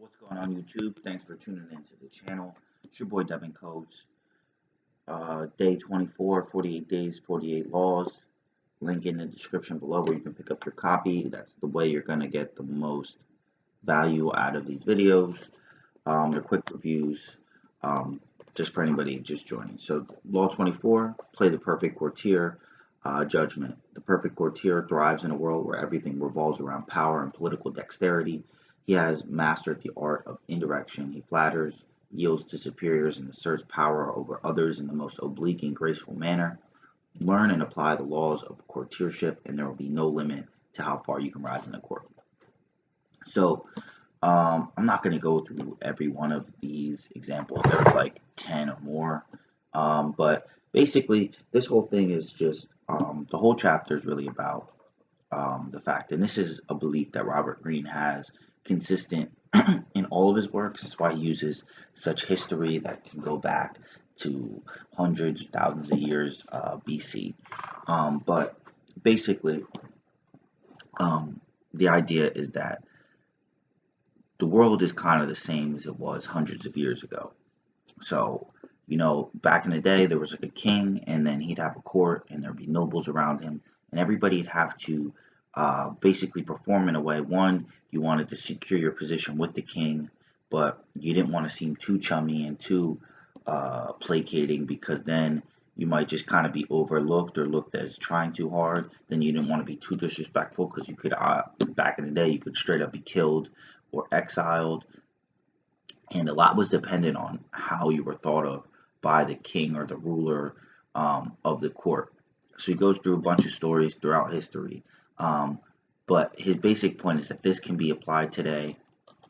What's going on YouTube? Thanks for tuning into the channel. It's your boy Devin Coates. Day 24, 48 days, 48 laws. Link in the description below where you can pick up your copy. That's the way you're going to get the most value out of these videos. They're quick reviews, just for anybody just joining. So Law 24, play the perfect courtier. Judgment. The perfect courtier thrives in a world where everything revolves around power and political dexterity. He has mastered the art of indirection. He flatters, yields to superiors, and asserts power over others in the most oblique and graceful manner. Learn and apply the laws of courtiership, and there will be no limit to how far you can rise in the court. So, I'm not going to go through every one of these examples. There's like 10 or more. But basically, this whole thing is just the whole chapter is really about the fact, and this is a belief that Robert Greene has consistent in all of his works. That's why he uses such history that can go back to hundreds, thousands of years BC. But basically, the idea is that the world is kind of the same as it was hundreds of years ago. So, back in the day, there was like a king, and then he'd have a court, and there'd be nobles around him, and everybody'd have to basically perform in a way. One, you wanted to secure your position with the king, but you didn't want to seem too chummy and too placating, because then you might just kind of be overlooked or looked as trying too hard. Then you didn't want to be too disrespectful, because you could, back in the day, you could straight up be killed or exiled. And a lot was dependent on how you were thought of by the king or the ruler of the court. So he goes through a bunch of stories throughout history. But his basic point is that this can be applied today,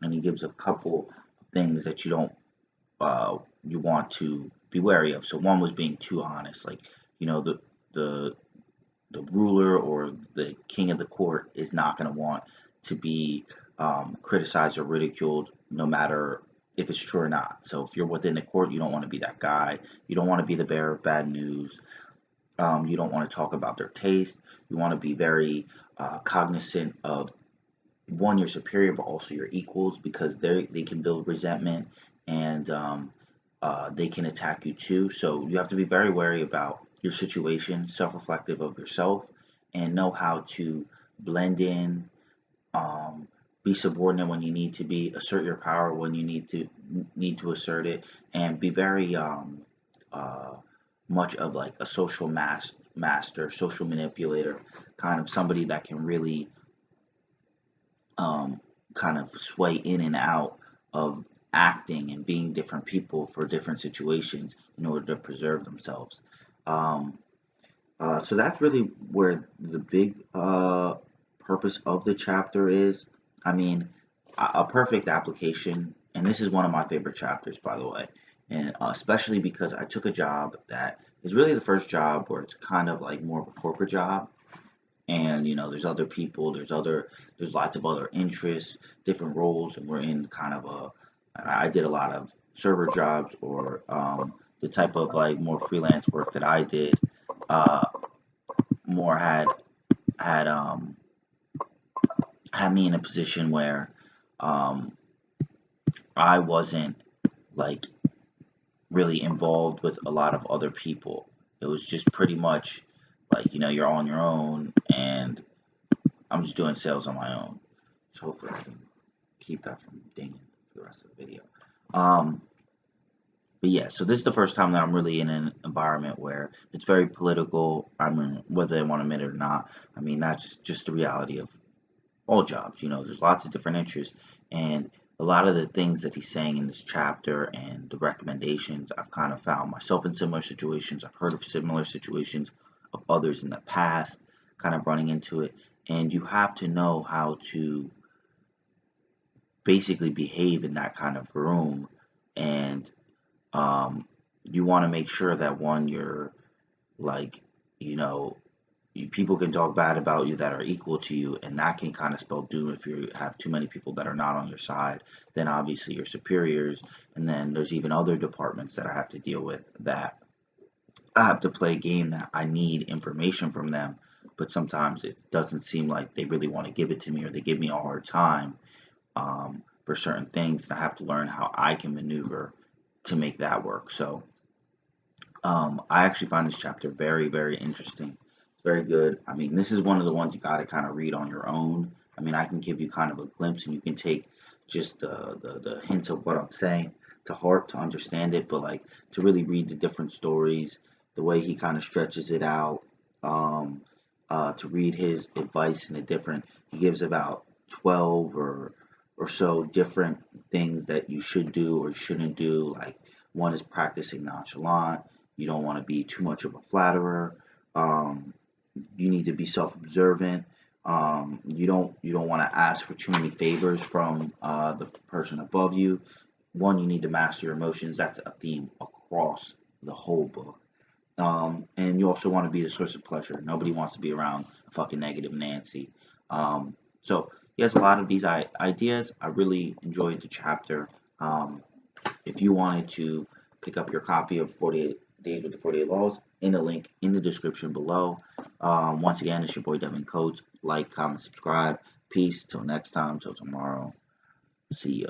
and he gives a couple things that you want to be wary of. So one was being too honest. Like, the ruler or the king of the court is not going to want to be criticized or ridiculed, no matter if it's true or not. So if you're within the court, you don't want to be that guy. You don't want to be the bearer of bad news. You don't want to talk about their taste. You want to be very cognizant of, one, your superior, but also your equals, because they can build resentment, and they can attack you too. So you have to be very wary about your situation, self-reflective of yourself, and know how to blend in, be subordinate when you need to be, assert your power when you need to assert it, and be very much of like a social master, social manipulator, kind of somebody that can really kind of sway in and out of acting and being different people for different situations in order to preserve themselves. So that's really where the big purpose of the chapter is. I mean, a perfect application, and this is one of my favorite chapters, by the way, and especially because I took a job that is really the first job where it's kind of like more of a corporate job, and there's other people, there's lots of other interests, different roles, and we're in kind of I did a lot of server jobs, or the type of like more freelance work that I did, more had me in a position where I wasn't like really involved with a lot of other people. It was just pretty much like, you're on your own, and I'm just doing sales on my own. So hopefully I can keep that from dinging for the rest of the video. But yeah, so this is the first time that I'm really in an environment where it's very political. I mean, whether they want to admit it or not, I mean, that's just the reality of all jobs. There's lots of different interests, and a lot of the things that he's saying in this chapter and the recommendations, I've kind of found myself in similar situations. I've heard of similar situations of others in the past kind of running into it, and you have to know how to basically behave in that kind of room. And you want to make sure that, one, you're like, people can talk bad about you that are equal to you, and that can kind of spell doom. If you have too many people that are not on your side, then obviously your superiors, and then there's even other departments that I have to deal with that I have to play a game that I need information from them, but sometimes it doesn't seem like they really want to give it to me, or they give me a hard time. for certain things, and I have to learn how I can maneuver to make that work. So I actually find this chapter very, very interesting. It's very good. I mean, this is one of the ones you got to kind of read on your own. I mean, I can give you kind of a glimpse, and you can take just the hints of what I'm saying to heart to understand it, but like to really read the different stories, the way he kind of stretches it out, um, to read his advice in a different, he gives about 12 or so different things that you should do or shouldn't do. Like one is practicing nonchalant. You don't want to be too much of a flatterer. Um, you need to be self-observant. You don't want to ask for too many favors from the person above you. One, you need to master your emotions. That's a theme across the whole book. And you also want to be the source of pleasure. Nobody wants to be around a fucking negative Nancy. So he has a lot of these ideas. I really enjoyed the chapter. Um, if you wanted to pick up your copy of 48 Days with the 48 Laws, in the link in the description below. Once again, it's your boy Devin Coates. Like, comment, subscribe. Peace. Till next time. Till tomorrow. See ya.